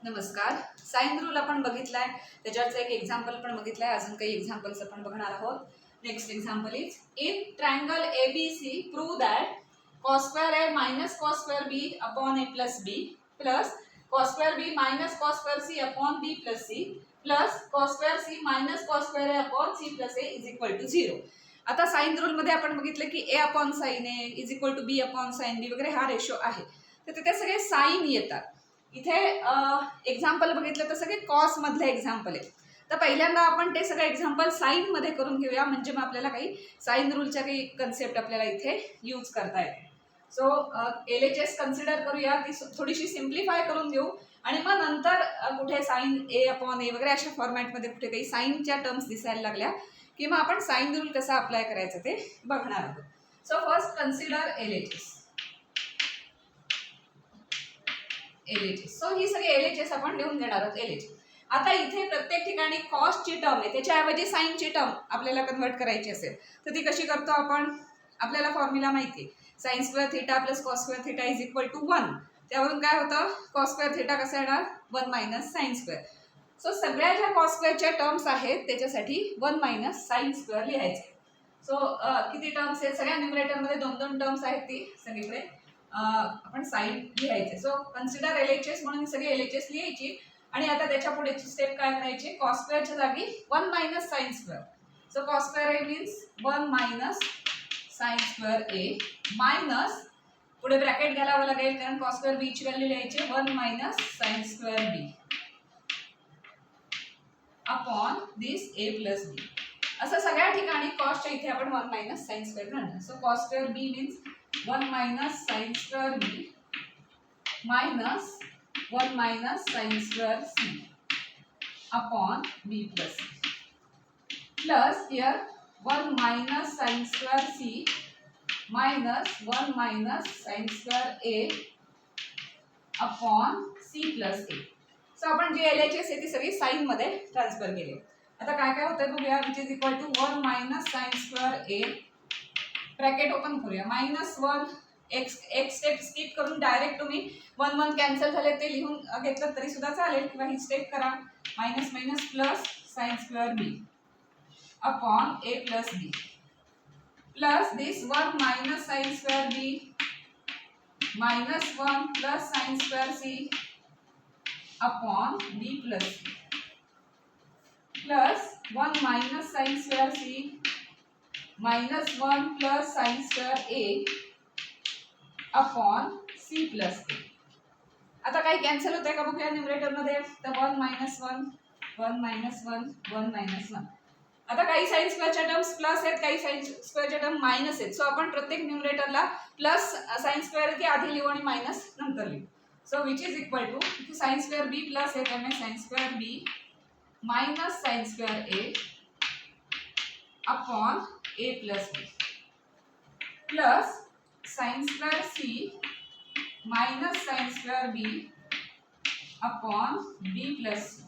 नमस्कार. Sine rule आपण बघितलाय, त्याच्यावरचं एक एक्झाम्पल पण बघितलाय. अजून काही एक्झाम्पल्स आपण बघणार आहोत. Next example is in triangle ABC prove that cos square a minus cos square b upon a plus b plus cos square b minus cos square c upon b plus c plus cos square c minus cos square a upon c plus a is equal to 0. आता sine rule मध्ये आपण बघितलं की a upon sin a is equal to b upon sin b वगैरे हा ratio आहे. तर तिथे सगळे साइन येतात. इथे एक्झाम्पल बघितलं तर सगळे कॉस मधले एक्झाम्पल आहे. तर पहिल्यांदा आपण ते सगळे एक्झाम्पल साइन मध्ये करून घेऊया, म्हणजे मग आपल्याला काही साइन रूलच्या काही कन्सेप्ट आपल्याला इथे यूज करता येते. सो LHS कन्सिडर करूया, ती थोडीशी सिम्प्लिफाय करून घेऊ आणि मग नंतर कुठे साइन ए अपॉन ए वगैरे अशा फॉर्मॅटमध्ये कुठे काही साइनच्या टर्म्स दिसायला लागल्या की मग आपण साइन रूल कसा अप्लाय करायचं ते बघणार आहोत. So first consider LHS. So ही सगळी LHS आपण लिहून घेणार आहोत. LHS आता इथे प्रत्येक ठिकाणी कॉसची टर्म आहे, त्याच्याऐवजी साइनची टर्म आपल्याला कन्वर्ट करायची असेल तर ती कशी करतो आपण? आपल्याला फॉर्म्युला माहिती आहे, sine square theta plus cos square theta is equal to 1. त्यावरून काय होतं? कॉस स्क्वेअर थिटा कसं येणार? 1 मायनस साइन स्क्वेअर. सो सगळ्या ज्या कॉस स्क्वेअरच्या टर्म्स आहेत त्याच्यासाठी 1 मायनस साइन स्क्वेअर लिहायचे. सो किती टर्म्स आहेत? सगळ्या न्यूमरेटरमध्ये 2 टर्म्स आहेत, ती सगळीकडे आपण साइन लिहायचे. सो कन्सिडर LHS म्हणून सगळी LHS लिहायची आणि आता त्याच्या पुढेची स्टेप काय करायची? कॉस स्क्वेअरच्या जागी 1 minus sine square. So cos square A means 1 minus sine square A minus पुढे ब्रॅकेट घालावं लागेल कारण कॉस स्क्वेअर बी ची व्हॅल्यू लिहायची 1 minus sine square B upon this a plus b. असं सगळ्या ठिकाणी कॉसच्या इथे आपण 1 मायनस साइन स्क्वेअर घालणार. So cos square b means 1 minus sine square B minus 1 minus sine square C upon B plus plus here 1 minus sine square C minus 1 minus sine square A upon C plus A. So आपण जी LHS आहे ती सगळी sign मध्ये transfer केली. आता काय काय होतं बघूया. Which is equal to 1 minus sine square a bracket open करूया मायनस 1 एक स्टेप स्किप करून डायरेक्ट तुम्ही 1 1 कॅन्सल झाले ते लिहून घेतलं तरी सुद्धा चालेल किंवा ही स्टेप करा. Minus minus plus sine square B upon A plus B plus this 1 minus sine square B minus 1 plus sine square C upon B plus C plus 1 minus sine square C minus 1 plus sine square A upon C plus A. आता काही cancel होतंय का बघूया numerator मध्ये. तर 1 minus 1 1 minus 1 1 minus 1. आता काही sign स्क्वेअरच्या terms plus आहेत, काही साइन स्क्वेअरच्या टर्म मायनस आहेत. सो आपण प्रत्येक न्यूमरेटरला प्लस साइन स्क्वेअर ती आधी लिहू आणि मायनस नंतर लिहू. So which is equal to इथे साइन स्क्वेअर बी प्लस आहे त्यामुळे sine square B minus sine square A upon A plus B plus sine square C minus sine square B upon B plus C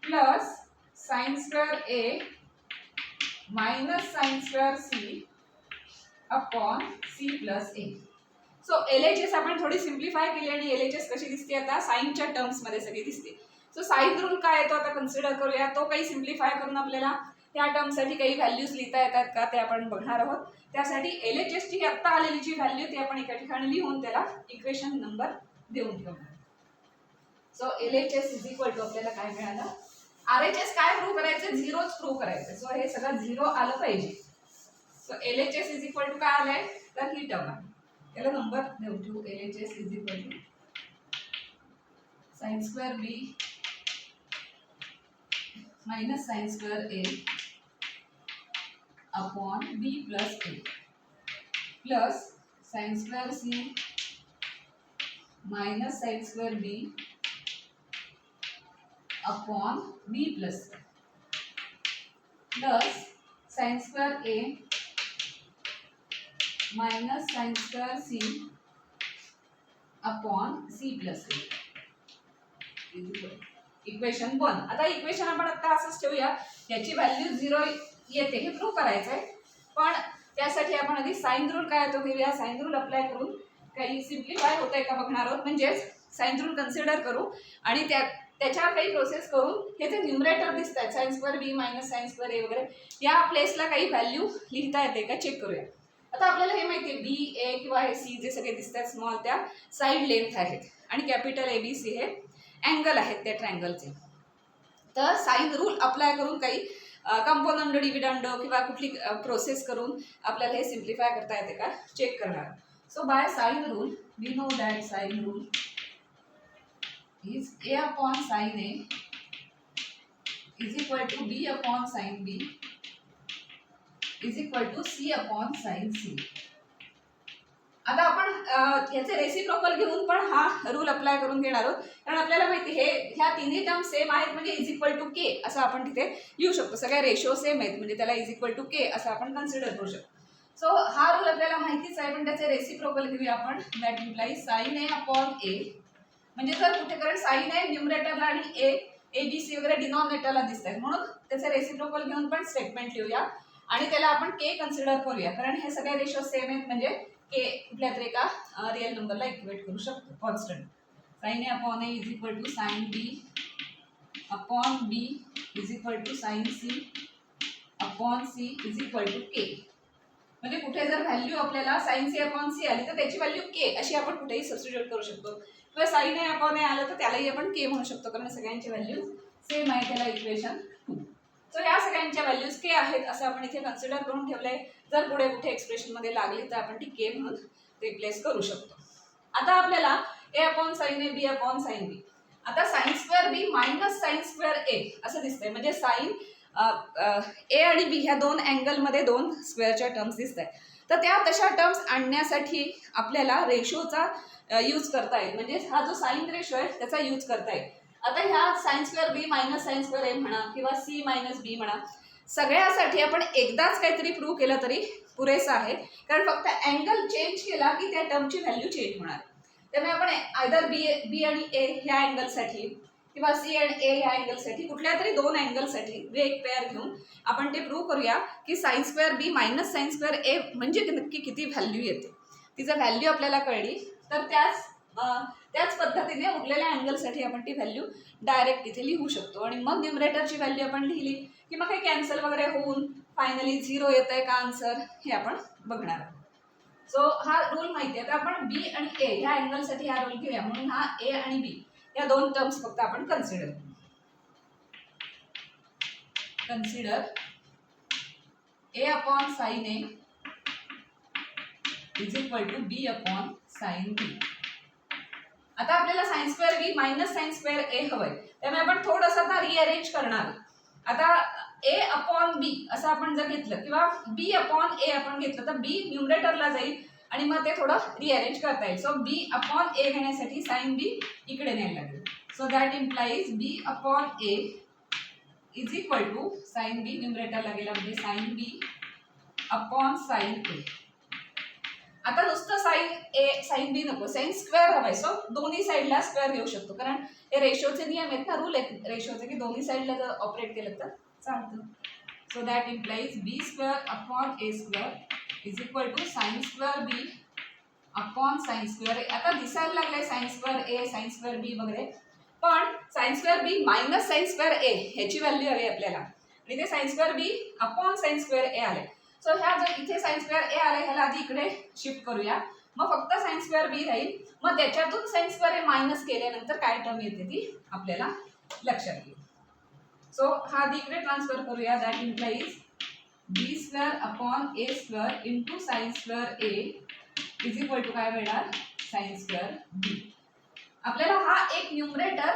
plus sine square A minus sine square C upon C plus A. So LHS आपण थोडी simplify केली आणि LHS कशी दिसते आता? साइनच्या terms मध्ये सगळी दिसते. सो साइन रूल काय येतो आता कन्सिडर करूया. तो काही सिम्प्लिफाय करून आपल्याला त्या टर्मसाठी काही व्हॅल्यूज लिहिता येतात का ते आपण बघणार आहोत. त्यासाठी LHS ची आत्ता आलेली जी व्हॅल्यू ती आपण एका ठिकाणी लिहून त्याला इक्वेशन नंबर देऊन ठेवणार. So LHS is equal to आपल्याला काय मिळालं? RHS काय प्रूव्ह करायचं? झिरोच प्रूव्ह करायचं. सो हे सगळं झिरो आलं पाहिजे. So LHS is equal to काय आलंय? तर ही टर्म आहे. त्याला नंबर देऊन ठेवू. LHS is equal to sine square B minus sine square A upon B plus A plus sine square C minus sine square B upon B plus C plus sine square A minus sine square C upon C plus a. Equation 1. आता equation आपण आता असंच ठेवूया, याची value 0 येते हे prove करायचं आहे. पण त्यासाठी आपण आधी साइन रूल काय येतो घेऊया. साइन रूल अप्लाय करून काही सिम्प्लिफाय होतंय का बघणार आहोत. म्हणजेच साइन रूल कन्सिडर करू आणि त्याच्यावर काही प्रोसेस करून हे जे न्यूमरेटर दिसत आहेत साइन स्क्वेअर बी मायनस साइन स्क्वेअर ए वगैरे या प्लेसला काही व्हॅल्यू लिहिता येते का चेक करूया. आता आपल्याला हे माहिती आहे बी ए किंवा हे सी जे सगळे दिसत आहेत स्मॉल त्या साईड लेंथ आहेत आणि कॅपिटल ए बी सी हे अँगल आहेत त्या ट्रायंगलचे. तर साइन रूल अप्लाय करून काही कंपोनंड डिव्हिडंड किंवा कुठली प्रोसेस करून आपल्याला हे सिम्प्लिफाय करता येते का चेक करणार. So by sine rule we know that sine rule is a upon sin a is equal to b upon sin b is equal to c upon sin c. आता आपण याचे रेसिप्रोकल घेऊन पण हा रूल अप्लाय करून घेणार आहोत कारण आपल्याला माहिती हे ह्या तिन्ही टर्म सेम आहेत म्हणजे इज इक्वल टू के असं आपण तिथे लिहू शकतो. सगळ्या रेशो सेम आहेत म्हणजे त्याला इज इक्वल टू के असं आपण कन्सिडर करू शकतो. सो हा रूल आपल्याला माहितीच आहे पण त्याचे रेसिप्रोकल घेऊया आपण. That implies sine A upon A म्हणजे जर कुठे कारण साइन आहे न्यूमरेटरला आणि ए बी सी वगैरे डिनॉमिनेटरला दिसत आहेत म्हणून त्याचे रेसिप्रोकल घेऊन पण स्टेटमेंट लिहूया आणि त्याला आपण के कन्सिडर करूया कारण हे सगळे रेशो सेम आहेत म्हणजे के कुठल्या तरी एका रिअल नंबरला इक्वेट करू शकतो constant. Sine A upon A is equal to sine B upon B is equal to sine C upon C is equal to K. म्हणजे कुठे जर व्हॅल्यू आपल्याला साइन सी अपॉन सी आली तर त्याची व्हॅल्यू के अशी आपण कुठेही सबस्टिट्यूट करू शकतो किंवा साइन ए अपॉन ए आलं तर त्यालाही आपण के म्हणू शकतो कारण सगळ्यांची व्हॅल्यू सेम आहे त्याला इक्वेशन 2. सो या सगळ्यांच्या व्हॅल्यूज के आहेत असं आपण इथे कन्सिडर करून ठेवलंय. जर पुढे कुठे एक्सप्रेशनमध्ये लागली तर आपण ती के म्हणून रिप्लेस करू शकतो. आता आपल्याला A upon sine A B upon sine B आता sine square B minus sine square A असं दिसतंय म्हणजे साइन ए आणि बी ह्या दोन अँगलमध्ये दोन स्क्वेअरच्या टर्म्स दिसत आहेत. तर त्या तशा टर्म्स आणण्यासाठी आपल्याला रेशोचा यूज करता येईल म्हणजे हा जो साइन रेशो आहे त्याचा यूज करता येईल. आता ह्या साइन स्क्वेअर बी मायनस साइन स्क्वेअर ए म्हणा किंवा सी मायनस बी म्हणा सगळ्यासाठी आपण एकदाच काहीतरी प्रूव्ह केलं तरी पुरेसं आहे कारण फक्त अँगल चेंज केला की त्या टर्मची व्हॅल्यू चेंज होणार. त्यामुळे आपण आयदर बी आणि ए ह्या अँगलसाठी किंवा सी आणि ए ह्या अँगलसाठी कुठल्या तरी दोन अँगलसाठी एक पेअर घेऊन आपण ते प्रूव्ह करूया की साइन स्क्वेअर बी मायनस साइन स्क्वेअर ए म्हणजे नक्की किती व्हॅल्यू येते. तिचं व्हॅल्यू आपल्याला कळली तर त्याच पद्धतीने उरलेल्या अँगलसाठी आपण ती व्हॅल्यू डायरेक्ट इथे लिहू शकतो आणि मग न्यूमरेटरची व्हॅल्यू आपण लिहिली की मग काही कॅन्सल वगैरे होऊन फायनली 0 येत आहे का आन्सर हे आपण बघणार आहोत. सो हा रूल माहिती आहे तर आपण बी आणि ए ह्या अँगलसाठी हा रूल घेऊया म्हणून हा ए आणि बी या दोन टर्म्स फक्त आपण consider A upon sine A is equal to B upon sine B. आता आपल्याला sine square B minus sine square A हवंय त्यामुळे आपण थोडंसं आता रिअरेंज करणार. आता ए अपॉन बी असं आपण जर घेतलं किंवा बी अपॉन ए आपण घेतलं तर बी न्यूमरेटरला जाईल आणि मग ते थोडं रिअरेंज करता येईल. सो बी अपॉन ए घेण्यासाठी साइन बी इकडे न्यायला लागेल. So that implies B upon A is equal to sine B न्यूमरेटरला गेला म्हणजे sine B upon sine A. आता नुसतं साइन बी नको साइन स्क्वेअर हवाय. सो दोन्ही साईडला स्क्वेअर घेऊ शकतो कारण हे रेशोचे नियम आहेत ना रूल आहेत रेशोचे की दोन्ही साईडला जर ऑपरेट केलं तर चालतं. So that implies B square upon A square is equal to sine square B upon sine square A. आता दिसायला लागलंय sine square A sine square B वगैरे पण sine square B minus sine square A ह्याची value हवी आपल्याला आणि ते sine square B upon sine square A आले. सो ह्या जर इथे साइन स्क्वेअर ए आले ह्याला आधी इकडे शिफ्ट करूया मग फक्त साइन स्क्वेअर बी राहील मग त्याच्यातून साइन स्क्वेअर ए मायनस केल्यानंतर काय टर्म येते ती आपल्याला लक्षात येईल. सो हा आधी इकडे ट्रान्सफर करूया. That implies B square upon A square into sine square A is equal to काय मिळणार साइन स्क्वेअर बी. आपल्याला हा एक न्यूमरेटर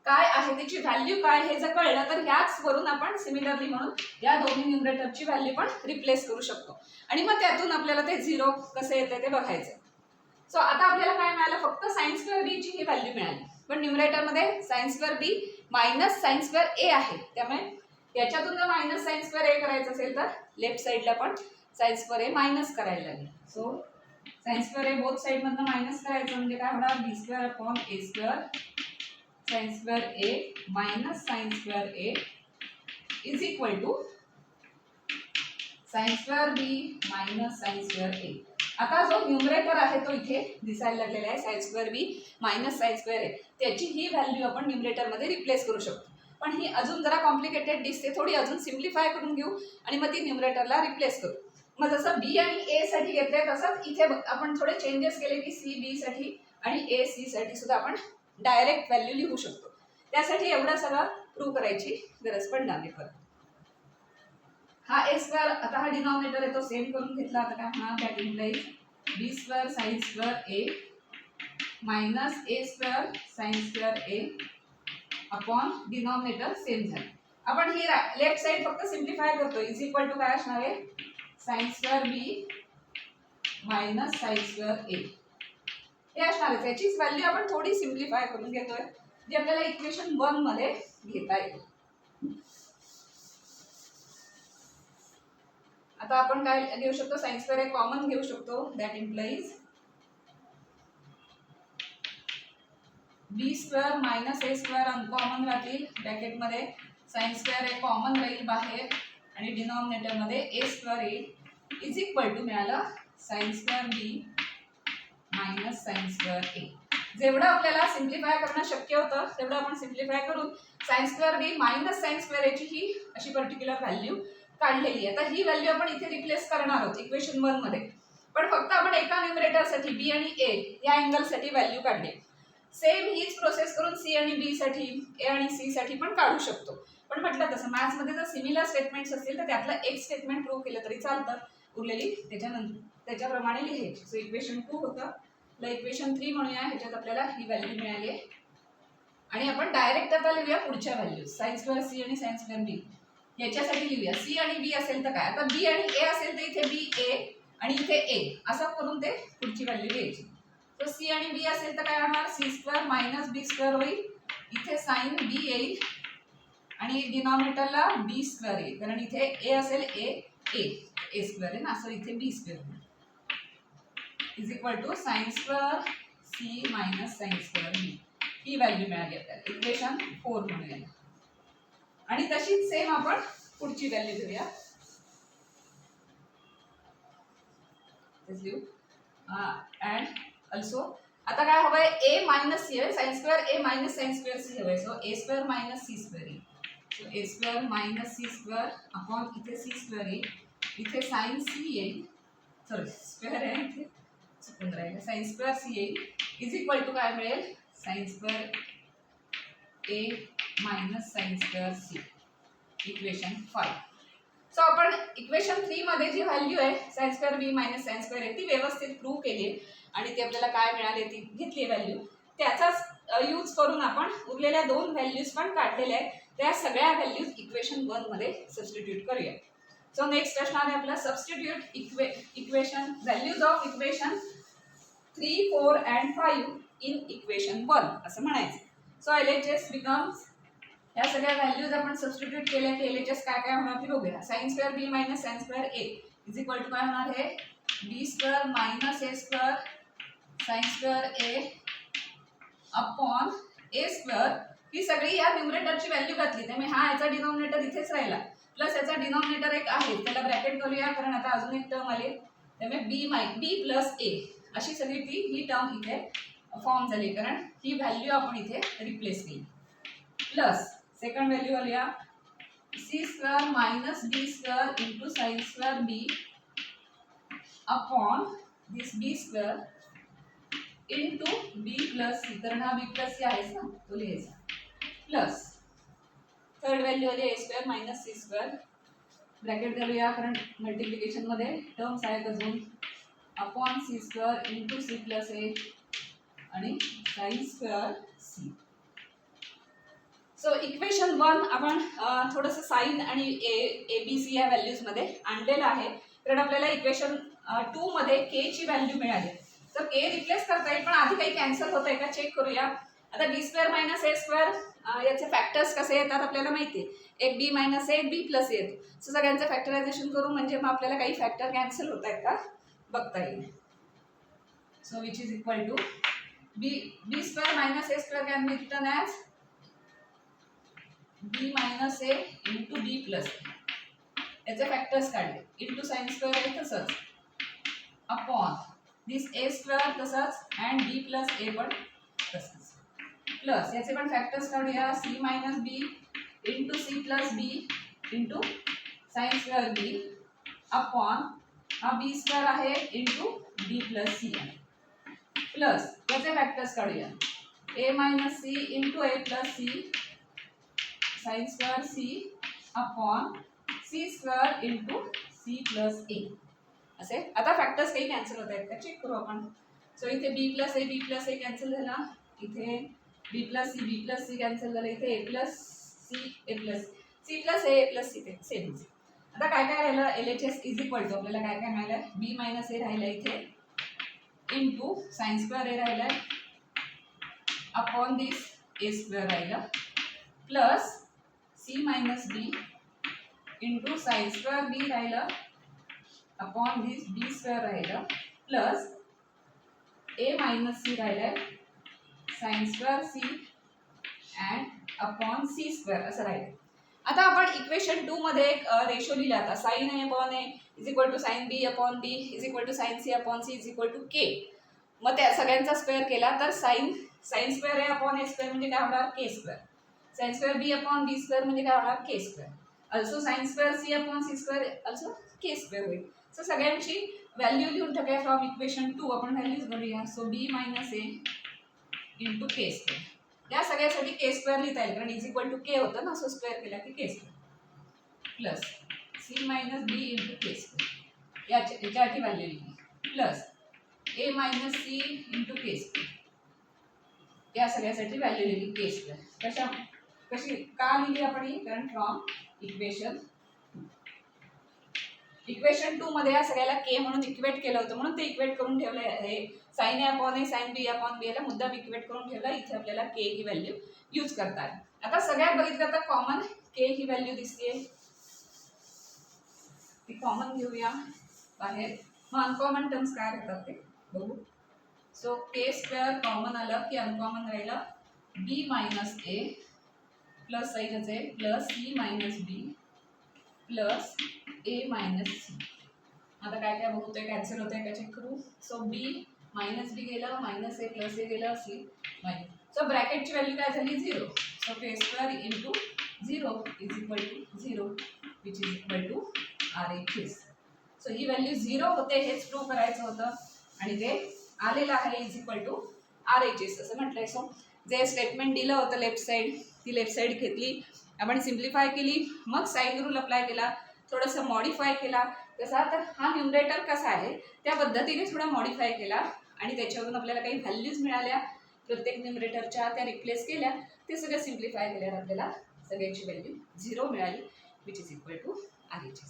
काय आहे त्याची व्हॅल्यू काय हे जर कळलं तर ह्याच वरून आपण सिमिलरली म्हणून या दोन्ही न्यूमरेटरची व्हॅल्यू पण रिप्लेस करू शकतो आणि मग त्यातून आपल्याला ते 0 कसं येते ते बघायचं. सो आता आपल्याला काय मिळालं फक्त साइन स्क्वेअर बी ची ही व्हॅल्यू मिळाली पण न्यूमरेटरमध्ये साइन स्क्वेअर बी मायनस साइन स्क्वेअर ए आहे त्यामुळे याच्यातून जर मायनस साइन स्क्वेअर ए करायचं असेल तर लेफ्ट साईडला पण साइन स्क्वेअर ए मायनस करायला लागेल. So sine square A both साईडमधनं मायनस करायचं म्हणजे काय होणार B square upon A square sine square A minus sine square A is equal to sine square B minus sine square A. आता जो numerator आहे तो इथे दिसायला लागलेला आहे sine square B minus sine square A, त्याची ही व्हॅल्यू आपण न्यूमरेटरमध्ये रिप्लेस करू शकतो. पण ही अजून जरा कॉम्प्लिकेटेड दिसते, थोडी अजून सिम्प्लिफाय करून घेऊ आणि मग ती न्यूमरेटरला रिप्लेस करू. मग जसं बी आणि ए साठी घेतलंय तसंच इथे आपण थोडे चेंजेस केले की सी बी साठी आणि ए सी साठी सुद्धा आपण डायरेक्ट व्हॅल्यू लिहू शकतो. त्यासाठी एवढं सगळं प्रूव्ह करायची गरज पडणार नाही. परत हा ए स्क्वेअर, आता हा डिनॉमिनेटर आहे तो सेम करून घेतला. आता काय होणार, that implies B square sine square A minus A square sine square A upon denominator same झालं. आपण ही लेफ्ट साइड फक्त सिम्प्लिफाय करतो. इज इक्वल टू काय असणार आहे, sine square B minus sine square A हे असणार आहे. त्याचीच व्हॅल्यू आपण थोडी सिम्प्लिफाय करून घेतोय, जी आपल्याला इक्वेशन 1 मध्ये घेता येईल. आता आपण काय घेऊ शकतो, साइन स्क्वेअर ए कॉमन घेऊ शकतो. That implies B square minus A square uncommon राहतील, ब्रॅकेटमध्ये साइन स्क्वेअर ए कॉमन राहील बाहेर आणि डिनॉमिनेटर मध्ये ए स्क्वेअर येईल. इज इक्वल टू मिळालं sine square B minus sine square A. जेवढं आपल्याला सिम्प्लिफाय करणं शक्य होतं तेवढं आपण सिम्प्लिफाय करून साइन स्क्वेअर बी मायनस साइन स्क्वेअर एची ही अशी पर्टिक्युलर व्हॅल्यू काढलेली आहे. आता ही व्हॅल्यू आपण इथे रिप्लेस करणार आहोत इक्वेशन 1 मध्ये, पण फक्त आपण एका न्यूमरेटरसाठी बी आणि ए या अँगलसाठी व्हॅल्यू काढली. सेम हीच प्रोसेस करून सी आणि बी साठी, ए आणि सी साठी पण काढू शकतो. पण म्हटलं तसं मॅथ्स मध्ये जर सिमिलर स्टेटमेंट्स असतील तर त्यातलं एक स्टेटमेंट प्रूव्ह केलं तरी चालतं, उरलेली त्याच्याप्रमाणे लिहायची. सो इक्वेशन 2 होतं, इक्वेशन 3 म्हणूया. ह्याच्यात आपल्याला ही व्हॅल्यू मिळाली आहे आणि आपण डायरेक्ट आता लिहूया पुढच्या व्हॅल्यू. साइन स्क्वेअर सी आणि साइन स्क्वेअर बी याच्यासाठी लिहूया. सी आणि बी असेल तर काय, आता बी आणि ए असेल तर इथे बी ए आणि इथे ए असं करून ते पुढची व्हॅल्यू लिहायची. तर सी आणि बी असेल तर काय होणार, सी स्क्वेअर मायनस बी स्क्वेअर होईल. इथे साइन बी येईल आणि डिनॉमिनेटरला बी स्क्वेअर येईल, कारण इथे ए असेल ए स्क्वेअर आहे ना, सो इथे बी स्क्वेअर होईल. Is equal to sine square C minus sine square B ही व्हॅल्यू मिळाली आपल्याला इक्वेशन 4 म्हणूया. आणि तशीच सेम आपण पुढची व्हॅल्यू घेऊया. अँड ऑल्सो आता काय हवंय, ए मायनस सी आहे, साइन स्क्वेअर ए मायनस साइन स्क्वेअर सी हवंय. So A square minus C square येईल. So A square minus C square upon इथे सी स्क्वेअर येईल, इथे साइन सी येईल, सॉरी स्क्वेअर आहे इथे चुकून राहिलं, साइन स्क्वेअर सी येईल. इज इक्वल टू काय मिळेल, साइन स्क्वेअर ए minus sine square C equation 5. So आपण इक्वेशन 3 मध्ये जी व्हॅल्यू आहे साइन स्क्वेअर बी मायनस साइन स्क्वेअर ए ती व्यवस्थित प्रूव्ह केली आहे आणि ती आपल्याला काय मिळाली ती घेतली व्हॅल्यू. त्याचाच यूज करून आपण उरलेल्या 2 व्हॅल्यूज पण काढलेल्या आहेत. त्या सगळ्या व्हॅल्यूज इक्वेशन 1 मध्ये सबस्टिट्यूट करूया. सो नेक्स्ट असणार आहे आपला substitute equation values of equation 3, 4 and 5 in equation 1 असं म्हणायचं. सो LHS बिकम्स, या सगळ्या व्हॅल्यूज आपण सबस्टिट्यूट केल्या की LHS काय काय होणार ते बघूया. Sine square B minus sine square A is equal to काय होणार आहे, B square minus A square sine square A upon A square. ही सगळी या न्यूमरेटरची व्हॅल्यू घातली त्यामुळे हा याचा डिनॉमिनेटर इथेच राहिला, प्लस याचा डिनॉमिनेटर एक आहे त्याला ब्रॅकेट करूया कारण आता अजून एक टर्म आली त्यामुळे बी प्लस ए अशी सगळी ही टर्म इथे फॉर्म झाली कारण ही व्हॅल्यू आपण इथे रिप्लेस केली. प्लस सेकंड व्हॅल्यू आल्या C square minus B square into sine square B upon this B square into B plus C, कारण हा बी प्लस सी आहेच ना तो लिहायचा. प्लस थर्ड व्हॅल्यू आली A square minus C square, bracket घालूया कारण मल्टिप्लिकेशन मध्ये टर्म्स आहेत अजून, upon C square into C plus A आणि sine square C. So equation 1 आपण थोडंसं साइन आणि ए बी सी या व्हॅल्यूजमध्ये आणलेलं आहे कारण आपल्याला इक्वेशन 2 मध्ये के ची व्हॅल्यू मिळाली. तर के रिप्लेस करता येईल पण आधी काही कॅन्सल होत आहे का चेक करूया. आता बी स्क्वेअर मायनस ए स्क्वेअर याचे फॅक्टर्स कसे येतात आपल्याला माहिती आहे, एक बी मायनस ए बी प्लस येतो. सो सगळ्यांचं फॅक्टरायझेशन करू म्हणजे मग आपल्याला काही फॅक्टर कॅन्सल होत आहेत का बघता येईल. So which is equal to B square minus A square can be written as B minus A into B plus A, याचे फॅक्टर्स काढले इंटू साइन स्क्वेअर आहे तसंच अपॉन दिस ए स्क्वेअर तसंच अँड बी प्लस ए पण तसंच plus याचे पण factors काढूया C minus B into C plus B into sine square बी अपॉन हा बी स्क्वेअर आहे इंटू बी प्लस सी आहे प्लस याचे फॅक्टर्स काढूया A minus C into A plus C sine square C upon C square into C plus A असे आता factors काही cancel होत आहेत का चेक करू आपण सो इथे बी प्लस ए कॅन्सल झाला इथे बी प्लस सी कॅन्सल झालं इथे A plus C plus A plus C ते सेम आता काय काय राहिलं L H S is equal to आपल्याला काय काय मिळालं बी मायनस ए राहिलं इथे इंटू साइन स्क्वेअर ए राहिलं अपॉन दिस ए स्क्वेअर राहिलं plus C minus B into sine square B राहिलं अपॉन दिस बी स्क्वेअर राहिलं प्लस ए मायनस सी राहिलं sine square C and upon C square असं राहिलं आता आपण equation 2 मध्ये एक रेशो लिहिला आता sine A upon A is equal to sine B upon B is equal to sine C upon C is equal to K मग त्या सगळ्यांचा स्क्वेअर केला तर sine square A upon A square म्हणजे काय होणार के स्क्वेअर साइन स्क्वेअर बी upon B square म्हणजे काय होणार K square also sine square C upon C square also K square होईल सो सगळ्यांची व्हॅल्यू लिहून टाकूया फ्रॉम इक्वेशन 2 आपण values भरूया so B minus A into K square या सगळ्यासाठी के स्क्वेअर लिहिता येईल कारण इज इक्वल टू के होतं ना सो स्क्वेअर केला की के square plus C minus B into के स्क्वेअर याच्यासाठी व्हॅल्यू लिहिली plus A minus C into K square या सगळ्यासाठी व्हॅल्यू लिहिली के स्क्वेअर कशी का लिहिली आपण ही कारण फ्रॉम इक्वेशन 2 मध्ये या सगळ्याला के म्हणून इक्वेट केलं होतं म्हणून ते इक्वेट करून ठेवलं आहे sign A upon A sign B upon बी याला मुद्दाम इक्वेट करून ठेवला इथे आपल्याला के ही व्हॅल्यू यूज करता आली आता सगळ्यात बघितलं तर कॉमन के ही व्हॅल्यू दिसते ती कॉमन घेऊया बाहेर मग अनकॉमन टर्म्स काय राहतात ते बघू सो के स्क्वेअर कॉमन आलं की अनकॉमन राहिलं बी मायनस ए प्लस साईडच आहे plus C minus B plus A minus C आता काय काय होतंय कॅन्सल होतंय का चेक करू सो बी मायनस बी गेलं मायनस ए प्लस ए गेलं सी मायनस सो ब्रॅकेटची व्हॅल्यू काय झाली 0 so K square into 0 is equal to 0 which is equal to R H S so ही व्हॅल्यू 0 होते हेच प्रूव्ह करायचं होतं आणि ते आलेलं आहे is equal to R H S असं म्हटलंय सो जे स्टेटमेंट दिलं होतं लेफ्ट साईड ती लेफ्ट साईड घेतली आपण सिम्प्लिफाय केली मग साइन रूल अप्लाय केला थोडंसं मॉडिफाय केला कसा तर हा न्यूमरेटर कसा आहे त्या पद्धतीने थोडा मॉडिफाय केला आणि त्याच्यावरून आपल्याला काही व्हॅल्यूज मिळाल्या प्रत्येक न्यूमरेटरच्या त्या रिप्लेस केल्या ते सगळं सिम्प्लिफाय केल्यावर आपल्याला सगळ्यांची व्हॅल्यू 0 मिळाली which is equal to R H